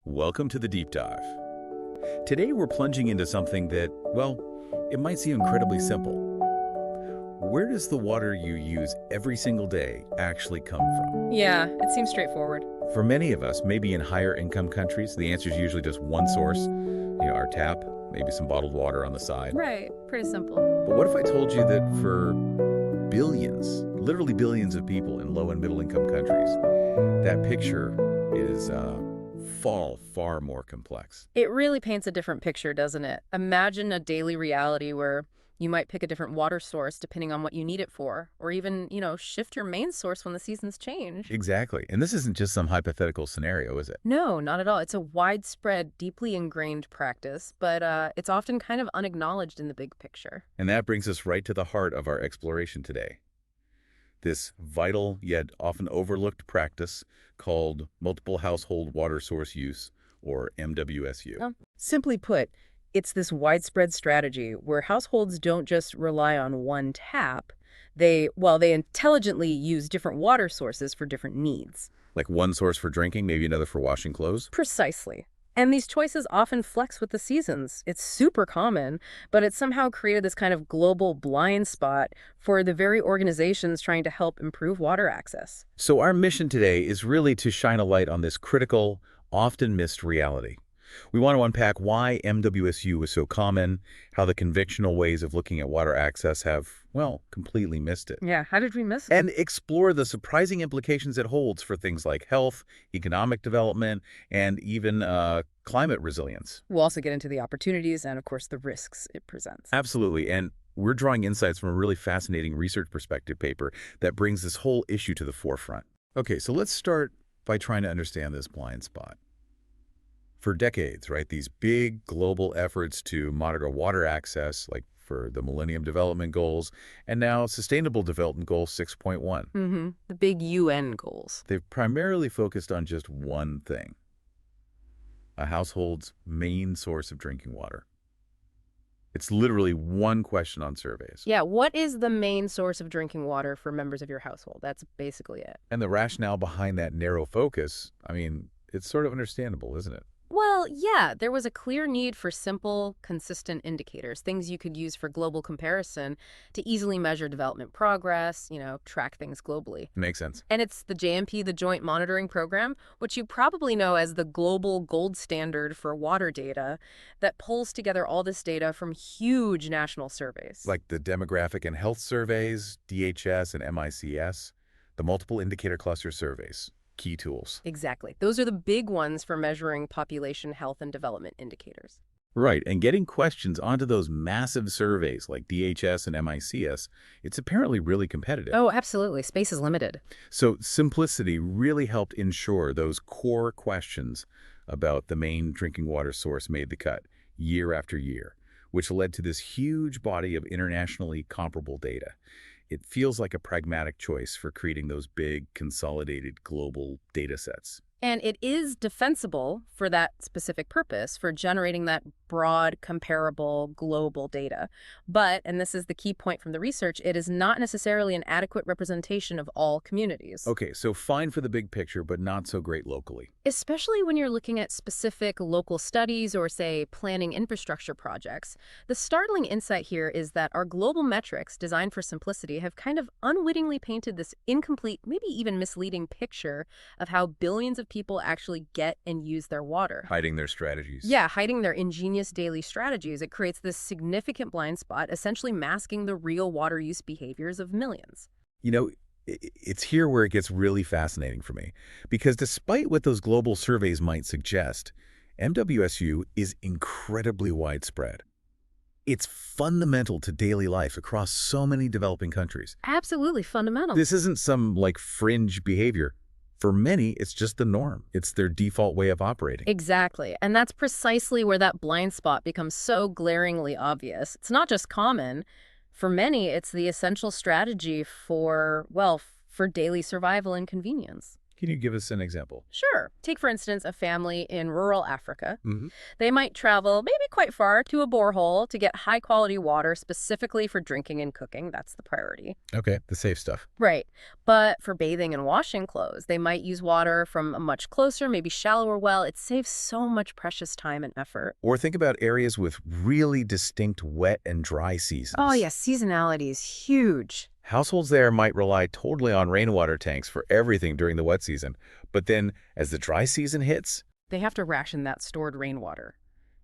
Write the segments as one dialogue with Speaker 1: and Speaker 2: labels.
Speaker 1: Welcome to the Deep Dive. Today we're plunging into something that, well, it might seem incredibly simple. Where does the water you use every single day actually come from?
Speaker 2: Yeah, it seems straightforward.
Speaker 1: For many of us, maybe in higher income countries, the answer is usually just one source, our tap, maybe some bottled water on the side.
Speaker 2: Right, pretty simple.
Speaker 1: But what if I told you that for billions, literally billions of people in low and middle income countries, that picture is far more complex?
Speaker 2: It really paints a different picture, doesn't it? Imagine a daily reality where you might pick a different water source depending on what you need it for, or even, shift your main source when the seasons change.
Speaker 1: Exactly. And this isn't just some hypothetical scenario, is it?
Speaker 2: No, not at all. It's a widespread, deeply ingrained practice, but it's often kind of unacknowledged in the big picture.
Speaker 1: And that brings us right to the heart of our exploration today. This vital yet often overlooked practice called multiple household water source use, or MWSU.
Speaker 2: Oh. Simply put, it's this widespread strategy where households don't just rely on one tap. They intelligently use different water sources for different needs.
Speaker 1: Like one source for drinking, maybe another for washing clothes?
Speaker 2: Precisely. And these choices often flex with the seasons. It's super common, but it's somehow created this kind of global blind spot for the very organizations trying to help improve water access.
Speaker 1: So our mission today is really to shine a light on this critical, often missed reality. We want to unpack why MWSU is so common, how the conventional ways of looking at water access have, completely missed it.
Speaker 2: Yeah, how did we miss it?
Speaker 1: And explore the surprising implications it holds for things like health, economic development, and even climate resilience.
Speaker 2: We'll also get into the opportunities and, of course, the risks it presents.
Speaker 1: Absolutely. And we're drawing insights from a really fascinating research perspective paper that brings this whole issue to the forefront. Okay, so let's start by trying to understand this blind spot. For decades, right, these big global efforts to monitor water access, like for the Millennium Development Goals, and now Sustainable Development Goal 6.1.
Speaker 2: The big UN goals.
Speaker 1: They've primarily focused on just one thing: a household's main source of drinking water. It's literally one question on surveys.
Speaker 2: Yeah, what is the main source of drinking water for members of your household? That's basically it.
Speaker 1: And the rationale behind that narrow focus, it's sort of understandable, isn't it?
Speaker 2: Well, yeah, there was a clear need for simple, consistent indicators, things you could use for global comparison to easily measure development progress, track things globally.
Speaker 1: Makes sense.
Speaker 2: And it's the JMP, the Joint Monitoring Program, which you probably know as the global gold standard for water data, that pulls together all this data from huge national surveys.
Speaker 1: Like the demographic and health surveys, DHS and MICS, the multiple indicator cluster surveys. Key tools.
Speaker 2: Exactly. Those are the big ones for measuring population health and development indicators.
Speaker 1: Right, and getting questions onto those massive surveys like DHS and MICS, it's apparently really competitive.
Speaker 2: Oh, absolutely. Space is limited.
Speaker 1: So simplicity really helped ensure those core questions about the main drinking water source made the cut year after year, which led to this huge body of internationally comparable data. It feels like a pragmatic choice for creating those big, consolidated global data sets.
Speaker 2: And it is defensible for that specific purpose, for generating that broad, comparable, global data. But, and this is the key point from the research, it is not necessarily an adequate representation of all communities.
Speaker 1: Okay, so fine for the big picture, but not so great locally.
Speaker 2: Especially when you're looking at specific local studies or, say, planning infrastructure projects. The startling insight here is that our global metrics, designed for simplicity, have kind of unwittingly painted this incomplete, maybe even misleading picture of how billions of people actually get and use their water.
Speaker 1: Hiding their strategies.
Speaker 2: Yeah, hiding their ingenious daily strategies. It creates this significant blind spot, essentially masking the real water use behaviors of millions.
Speaker 1: It's here where it gets really fascinating for me, because despite what those global surveys might suggest, MWSU is incredibly widespread. It's fundamental to daily life across so many developing countries.
Speaker 2: Absolutely fundamental.
Speaker 1: This isn't some, fringe behavior. For many, it's just the norm. It's their default way of operating.
Speaker 2: Exactly. And that's precisely where that blind spot becomes so glaringly obvious. It's not just common. For many, it's the essential strategy for daily survival and convenience.
Speaker 1: Can you give us an example?
Speaker 2: Sure. Take, for instance, a family in rural Africa.
Speaker 1: Hmm.
Speaker 2: They might travel maybe quite far to a borehole to get high-quality water specifically for drinking and cooking. That's the priority.
Speaker 1: Okay, the safe stuff.
Speaker 2: Right. But for bathing and washing clothes, they might use water from a much closer, maybe shallower well. It saves so much precious time and effort.
Speaker 1: Or think about areas with really distinct wet and dry
Speaker 2: Oh,
Speaker 1: seasons.
Speaker 2: yes, seasonality is huge.
Speaker 1: Households there might rely totally on rainwater tanks for everything during the wet season, but then as the dry season hits,
Speaker 2: They have to ration that stored rainwater.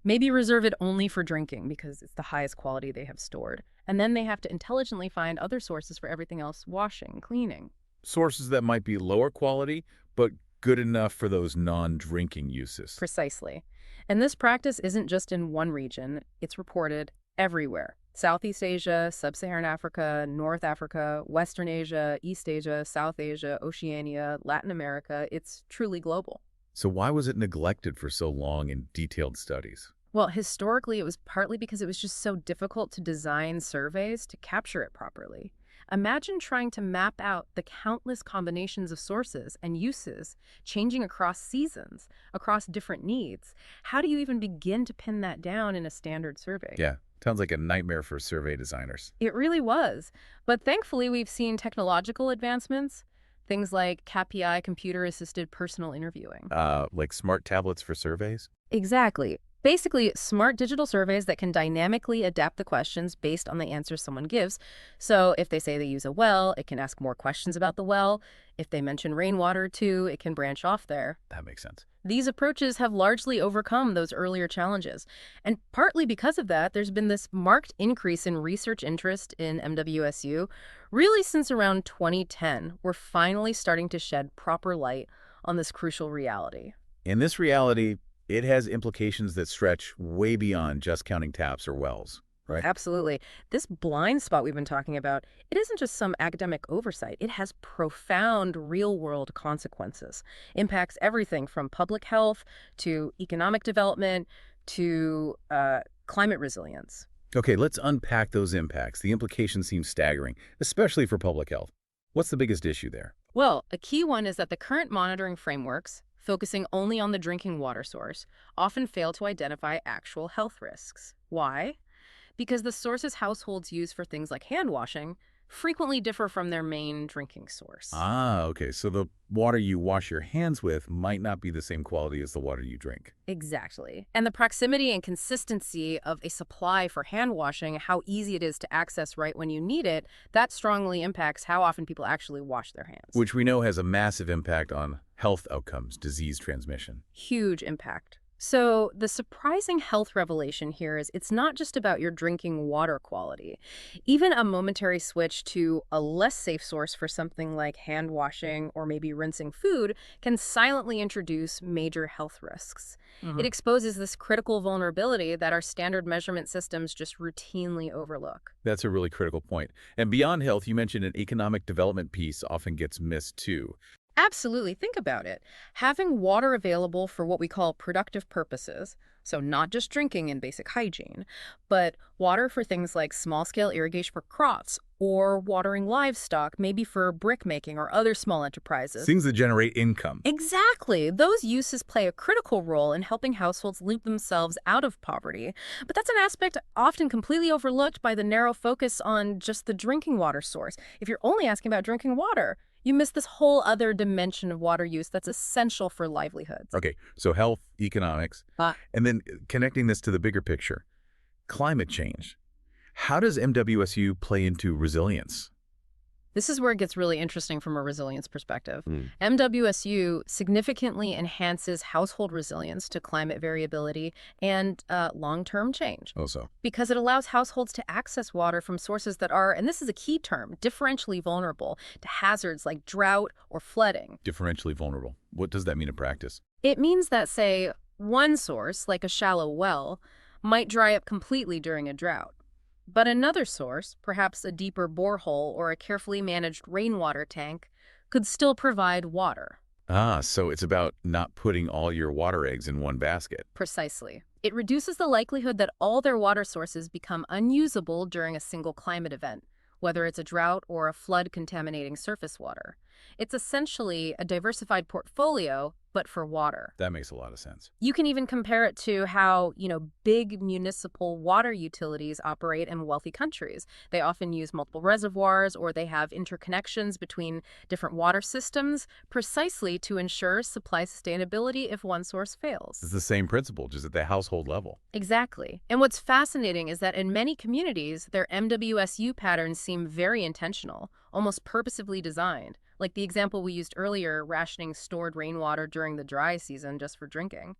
Speaker 2: Maybe reserve it only for drinking because it's the highest quality they have stored. And then they have to intelligently find other sources for everything else, washing, cleaning.
Speaker 1: sources that might be lower quality, but good enough for those non-drinking uses.
Speaker 2: Precisely. And this practice isn't just in one region, it's reported everywhere. Southeast Asia, Sub-Saharan Africa, North Africa, Western Asia, East Asia, South Asia, Oceania, Latin America, it's truly global.
Speaker 1: So why was it neglected for so long in detailed studies?
Speaker 2: Well, historically, it was partly because it was just so difficult to design surveys to capture it properly. Imagine trying to map out the countless combinations of sources and uses changing across seasons, across different needs. How do you even begin to pin that down in a standard survey?
Speaker 1: Yeah, sounds like a nightmare for survey designers.
Speaker 2: It really was. But thankfully, we've seen technological advancements, things like CAPI, computer-assisted personal interviewing.
Speaker 1: Like smart tablets for surveys?
Speaker 2: Exactly. Basically, smart digital surveys that can dynamically adapt the questions based on the answers someone gives. So if they say they use a well, it can ask more questions about the well. If they mention rainwater too, it can branch off there.
Speaker 1: That makes sense.
Speaker 2: These approaches have largely overcome those earlier challenges. And partly because of that, there's been this marked increase in research interest in MWSU. Really, since around 2010, we're finally starting to shed proper light on this crucial reality.
Speaker 1: In this reality, it has implications that stretch way beyond just counting taps or wells, right?
Speaker 2: Absolutely. This blind spot we've been talking about, it isn't just some academic oversight. It has profound real-world consequences. Impacts everything from public health to economic development to climate resilience.
Speaker 1: Okay, let's unpack those impacts. The implications seem staggering, especially for public health. What's the biggest issue there?
Speaker 2: Well, a key one is that the current monitoring frameworks, focusing only on the drinking water source, often fail to identify actual health risks. Why? Because the sources households use for things like hand washing frequently differ from their main drinking source.
Speaker 1: Ah, okay, so the water you wash your hands with might not be the same quality as the water you drink.
Speaker 2: Exactly. And the proximity and consistency of a supply for hand washing, how easy it is to access right when you need it, that strongly impacts how often people actually wash their hands.
Speaker 1: Which we know has a massive impact on health outcomes, disease transmission.
Speaker 2: Huge impact. So the surprising health revelation here is it's not just about your drinking water quality. Even a momentary switch to a less safe source for something like hand washing or maybe rinsing food can silently introduce major health risks. It exposes this critical vulnerability that our standard measurement systems just routinely overlook.
Speaker 1: That's a really critical point. And beyond health, you mentioned an economic development piece often gets missed too.
Speaker 2: Absolutely. Think about it. Having water available for what we call productive purposes, so not just drinking and basic hygiene, but water for things like small-scale irrigation for crops or watering livestock, maybe for brick making or other small enterprises.
Speaker 1: Things that generate income.
Speaker 2: Exactly. Those uses play a critical role in helping households loop themselves out of poverty. But that's an aspect often completely overlooked by the narrow focus on just the drinking water source. If you're only asking about drinking water, you miss this whole other dimension of water use that's essential for livelihoods.
Speaker 1: Okay, so health, economics, and then connecting this to the bigger picture, climate change. How does MWSU play into resilience?
Speaker 2: This is where it gets really interesting from a resilience perspective. MWSU significantly enhances household resilience to climate variability and long-term change
Speaker 1: Also,
Speaker 2: because it allows households to access water from sources that are, and this is a key term, differentially vulnerable to hazards like drought or flooding.
Speaker 1: differentially vulnerable. What does that mean in practice?
Speaker 2: It means that, say, one source, like a shallow well, might dry up completely during a drought. But another source, perhaps a deeper borehole or a carefully managed rainwater tank, could still provide water.
Speaker 1: Ah, so it's about not putting all your water eggs in one basket.
Speaker 2: Precisely. It reduces the likelihood that all their water sources become unusable during a single climate event, whether it's a drought or a flood contaminating surface water. It's essentially a diversified portfolio, but for water.
Speaker 1: That makes a lot of sense.
Speaker 2: You can even compare it to how, big municipal water utilities operate in wealthy countries. They often use multiple reservoirs or they have interconnections between different water systems precisely to ensure supply sustainability if one source fails.
Speaker 1: It's the same principle, just at the household level.
Speaker 2: Exactly. And what's fascinating is that in many communities, their MWSU patterns seem very intentional, almost purposefully designed. Like the example we used earlier, rationing stored rainwater during the dry season just for drinking.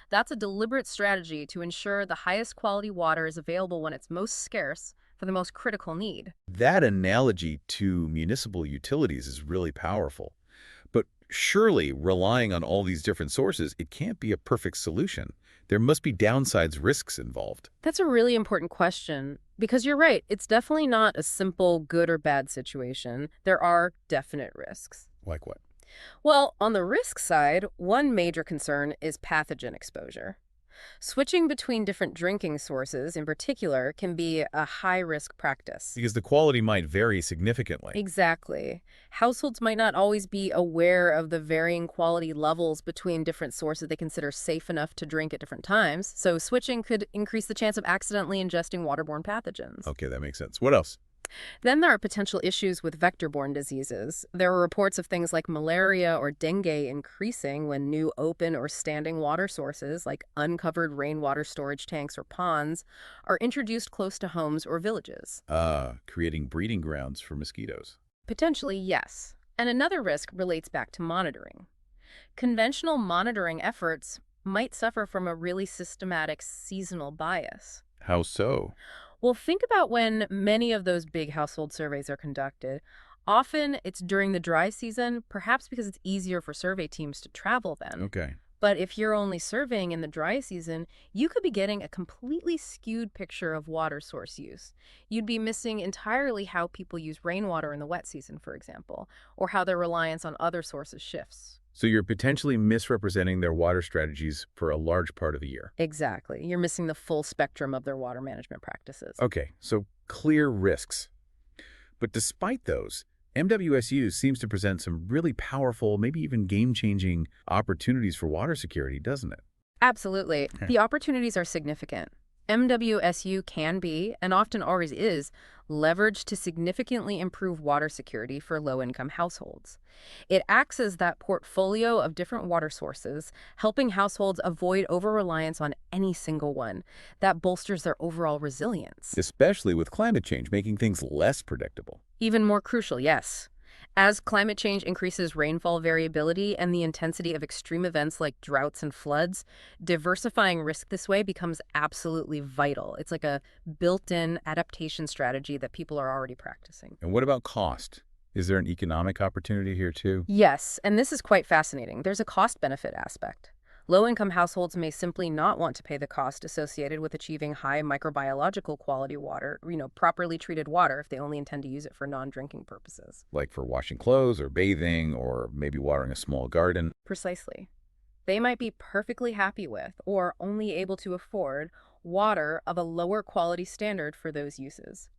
Speaker 2: That's a deliberate strategy to ensure the highest quality water is available when it's most scarce for the most critical need.
Speaker 1: That analogy to municipal utilities is really powerful. But surely, relying on all these different sources, it can't be a perfect solution. There must be downsides, risks involved.
Speaker 2: That's a really important question because you're right. It's definitely not a simple good or bad situation. There are definite risks.
Speaker 1: Like what?
Speaker 2: Well, on the risk side, one major concern is pathogen exposure. Switching between different drinking sources, in particular, can be a high-risk practice.
Speaker 1: Because the quality might vary significantly.
Speaker 2: Exactly. Households might not always be aware of the varying quality levels between different sources they consider safe enough to drink at different times, so switching could increase the chance of accidentally ingesting waterborne pathogens.
Speaker 1: Okay, that makes sense. What else?
Speaker 2: Then there are potential issues with vector-borne diseases. There are reports of things like malaria or dengue increasing when new open or standing water sources, like uncovered rainwater storage tanks or ponds, are introduced close to homes or villages.
Speaker 1: Creating breeding grounds for mosquitoes.
Speaker 2: Potentially, yes. And another risk relates back to monitoring. Conventional monitoring efforts might suffer from a really systematic seasonal bias.
Speaker 1: How so?
Speaker 2: Well, think about when many of those big household surveys are conducted. Often it's during the dry season, perhaps because it's easier for survey teams to travel then.
Speaker 1: Okay.
Speaker 2: But if you're only surveying in the dry season, you could be getting a completely skewed picture of water source use. You'd be missing entirely how people use rainwater in the wet season, for example, or how their reliance on other sources shifts.
Speaker 1: So you're potentially misrepresenting their water strategies for a large part of the year.
Speaker 2: Exactly. You're missing the full spectrum of their water management practices.
Speaker 1: Okay, so clear risks. But despite those, MWSU seems to present some really powerful, maybe even game-changing opportunities for water security, doesn't it?
Speaker 2: Absolutely. The opportunities are significant. MWSU can be, and often always is, leveraged to significantly improve water security for low-income households. It acts as that portfolio of different water sources, helping households avoid over-reliance on any single one. That bolsters their overall resilience.
Speaker 1: Especially with climate change, making things less predictable.
Speaker 2: Even more crucial, yes. As climate change increases rainfall variability and the intensity of extreme events like droughts and floods, diversifying risk this way becomes absolutely vital. It's like a built-in adaptation strategy that people are already practicing.
Speaker 1: And what about cost? Is there an economic opportunity here too?
Speaker 2: Yes, and this is quite fascinating. There's a cost-benefit aspect. Low-income households may simply not want to pay the cost associated with achieving high microbiological quality water, properly treated water if they only intend to use it for non-drinking purposes.
Speaker 1: Like for washing clothes or bathing or maybe watering a small garden.
Speaker 2: Precisely. They might be perfectly happy with or only able to afford water of a lower quality standard for those uses.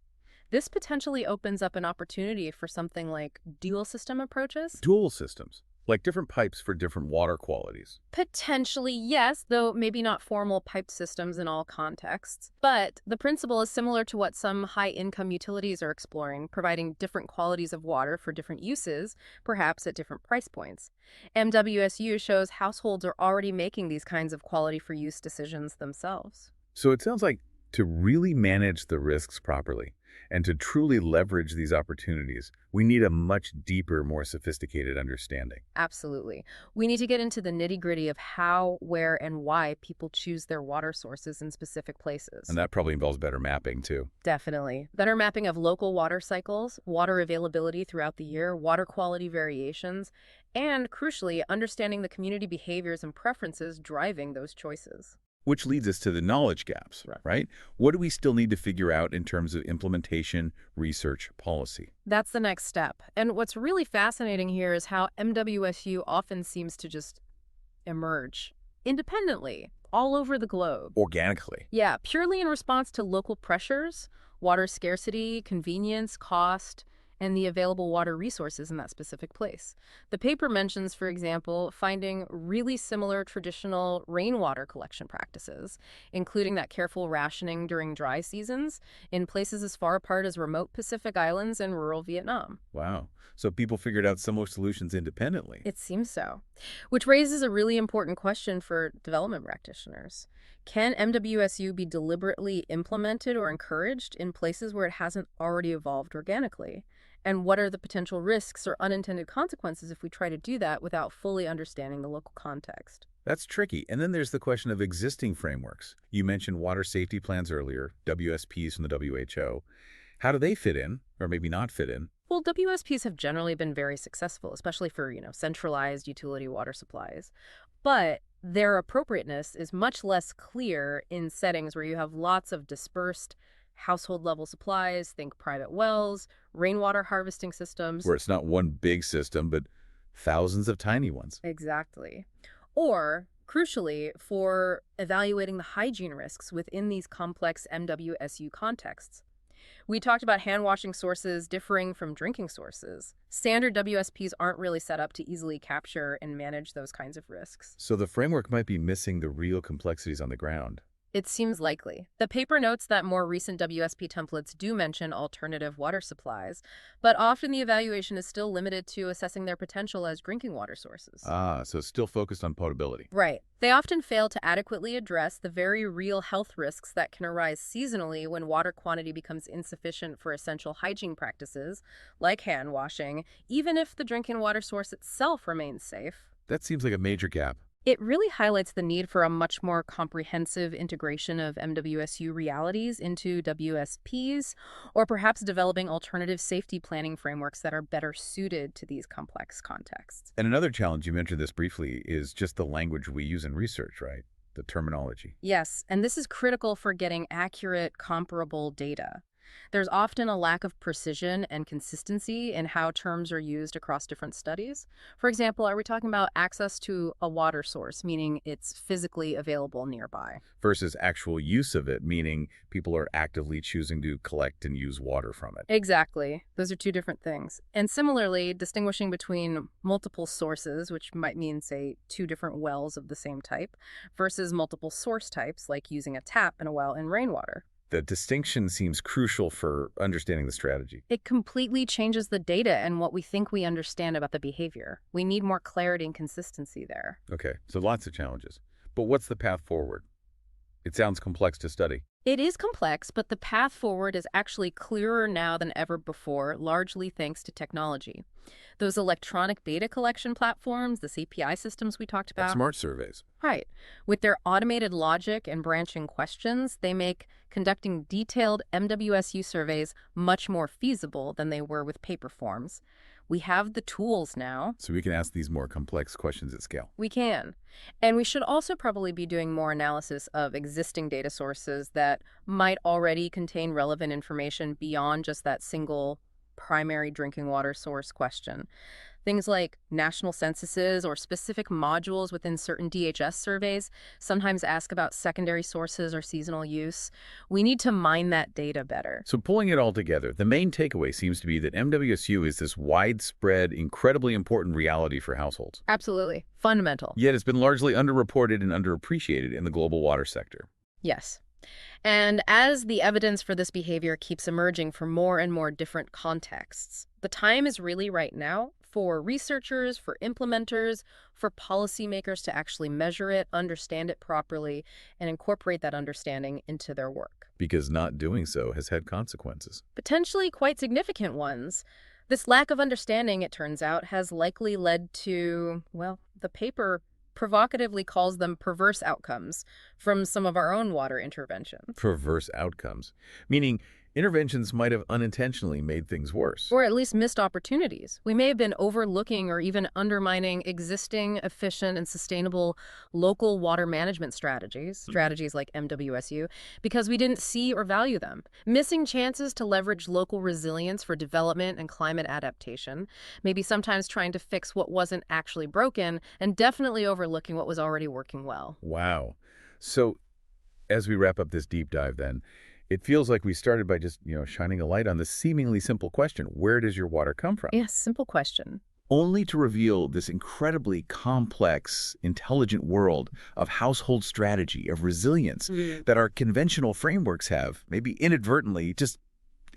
Speaker 2: This potentially opens up an opportunity for something like dual system approaches.
Speaker 1: Dual systems, like different pipes for different water qualities.
Speaker 2: Potentially, yes, though maybe not formal piped systems in all contexts. But the principle is similar to what some high-income utilities are exploring, providing different qualities of water for different uses, perhaps at different price points. MWSU shows households are already making these kinds of quality for use decisions themselves.
Speaker 1: So it sounds like to really manage the risks properly and to truly leverage these opportunities, we need a much deeper, more sophisticated understanding.
Speaker 2: Absolutely. We need to get into the nitty-gritty of how, where, and why people choose their water sources in specific places.
Speaker 1: And that probably involves better mapping, too.
Speaker 2: Definitely. Better mapping of local water cycles, water availability throughout the year, water quality variations, and, crucially, understanding the community behaviors and preferences driving those choices.
Speaker 1: Which leads us to the knowledge gaps, right? What do we still need to figure out in terms of implementation, research, policy?
Speaker 2: That's the next step. And what's really fascinating here is how MWSU often seems to just emerge independently all over the globe.
Speaker 1: Organically.
Speaker 2: Yeah, purely in response to local pressures, water scarcity, convenience, cost, and the available water resources in that specific place. The paper mentions, for example, finding really similar traditional rainwater collection practices, including that careful rationing during dry seasons in places as far apart as remote Pacific Islands and rural Vietnam.
Speaker 1: Wow. So people figured out similar solutions independently.
Speaker 2: It seems so. Which raises a really important question for development practitioners. Can MWSU be deliberately implemented or encouraged in places where it hasn't already evolved organically? And what are the potential risks or unintended consequences if we try to do that without fully understanding the local context?
Speaker 1: That's tricky. And then there's the question of existing frameworks. You mentioned water safety plans earlier, WSPs from the WHO. How do they fit in, or maybe not fit in?
Speaker 2: Well, WSPs have generally been very successful, especially for, centralized utility water supplies. But their appropriateness is much less clear in settings where you have lots of dispersed household-level supplies, think private wells, rainwater harvesting systems.
Speaker 1: Where it's not one big system, but thousands of tiny ones.
Speaker 2: Exactly. Or, crucially, for evaluating the hygiene risks within these complex MWSU contexts. We talked about hand-washing sources differing from drinking sources. Standard WSPs aren't really set up to easily capture and manage those kinds of risks.
Speaker 1: So the framework might be missing the real complexities on the ground.
Speaker 2: It seems likely. The paper notes that more recent WSP templates do mention alternative water supplies, but often the evaluation is still limited to assessing their potential as drinking water sources.
Speaker 1: So it's still focused on potability.
Speaker 2: Right. They often fail to adequately address the very real health risks that can arise seasonally when water quantity becomes insufficient for essential hygiene practices, like hand washing, even if the drinking water source itself remains safe.
Speaker 1: That seems like a major gap.
Speaker 2: It really highlights the need for a much more comprehensive integration of MWSU realities into WSPs, or perhaps developing alternative safety planning frameworks that are better suited to these complex contexts.
Speaker 1: And another challenge, you mentioned this briefly, is just the language we use in research, right? The terminology.
Speaker 2: Yes, and this is critical for getting accurate, comparable data. There's often a lack of precision and consistency in how terms are used across different studies. For example, are we talking about access to a water source, meaning it's physically available nearby?
Speaker 1: Versus actual use of it, meaning people are actively choosing to collect and use water from it.
Speaker 2: Exactly. Those are two different things. And similarly, distinguishing between multiple sources, which might mean, say, two different wells of the same type, versus multiple source types, like using a tap in a well in rainwater.
Speaker 1: The distinction seems crucial for understanding the strategy.
Speaker 2: It completely changes the data and what we think we understand about the behavior. We need more clarity and consistency there.
Speaker 1: Okay, so lots of challenges. But what's the path forward? It sounds complex to study.
Speaker 2: It is complex, but the path forward is actually clearer now than ever before, largely thanks to technology. Those electronic data collection platforms, the CPI systems we talked about.
Speaker 1: Smart surveys.
Speaker 2: Right. With their automated logic and branching questions, they make conducting detailed MWSU surveys much more feasible than they were with paper forms. We have the tools now.
Speaker 1: So we can ask these more complex questions at scale.
Speaker 2: We can. And we should also probably be doing more analysis of existing data sources that might already contain relevant information beyond just that single primary drinking water source question. Things like national censuses or specific modules within certain DHS surveys sometimes ask about secondary sources or seasonal use. We need to mine that data better.
Speaker 1: So pulling it all together, the main takeaway seems to be that MWSU is this widespread, incredibly important reality for households.
Speaker 2: Absolutely. Fundamental.
Speaker 1: Yet it's been largely underreported and underappreciated in the global water sector.
Speaker 2: Yes. And as the evidence for this behavior keeps emerging from more and more different contexts, the time is really right now for researchers, for implementers, for policymakers to actually measure it, understand it properly, and incorporate that understanding into their work.
Speaker 1: Because not doing so has had consequences.
Speaker 2: Potentially quite significant ones. This lack of understanding, it turns out, has likely led to, well, the paper provocatively calls them perverse outcomes from some of our own water interventions.
Speaker 1: Perverse outcomes, meaning interventions might have unintentionally made things worse.
Speaker 2: Or at least missed opportunities. We may have been overlooking or even undermining existing, efficient, and sustainable local water management strategies like MWSU, because we didn't see or value them. Missing chances to leverage local resilience for development and climate adaptation, maybe sometimes trying to fix what wasn't actually broken, and definitely overlooking what was already working well.
Speaker 1: Wow. So as we wrap up this deep dive then, It feels like we started by just, shining a light on the seemingly simple question, where does your water come from?
Speaker 2: Yes, simple question.
Speaker 1: Only to reveal this incredibly complex, intelligent world of household strategy, of resilience that our conventional frameworks have, maybe inadvertently, just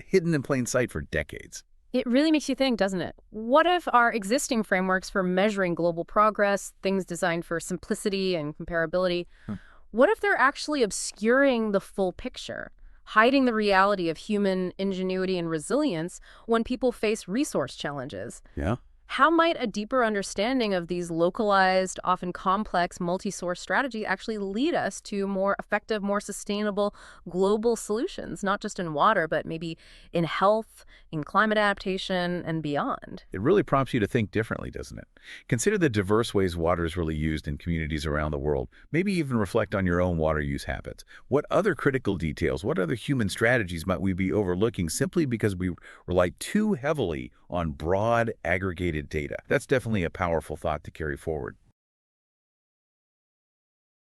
Speaker 1: hidden in plain sight for decades.
Speaker 2: It really makes you think, doesn't it? What if our existing frameworks for measuring global progress, things designed for simplicity and comparability,
Speaker 1: Huh.
Speaker 2: what if they're actually obscuring the full picture, hiding the reality of human ingenuity and resilience when people face resource challenges?
Speaker 1: Yeah.
Speaker 2: How might a deeper understanding of these localized, often complex, multi-source strategy actually lead us to more effective, more sustainable global solutions, not just in water, but maybe in health, in climate adaptation, and beyond?
Speaker 1: It really prompts you to think differently, doesn't it? Consider the diverse ways water is really used in communities around the world. Maybe even reflect on your own water use habits. What other critical details, what other human strategies might we be overlooking simply because we rely too heavily on broad, aggregated data? That's definitely a powerful thought to carry forward.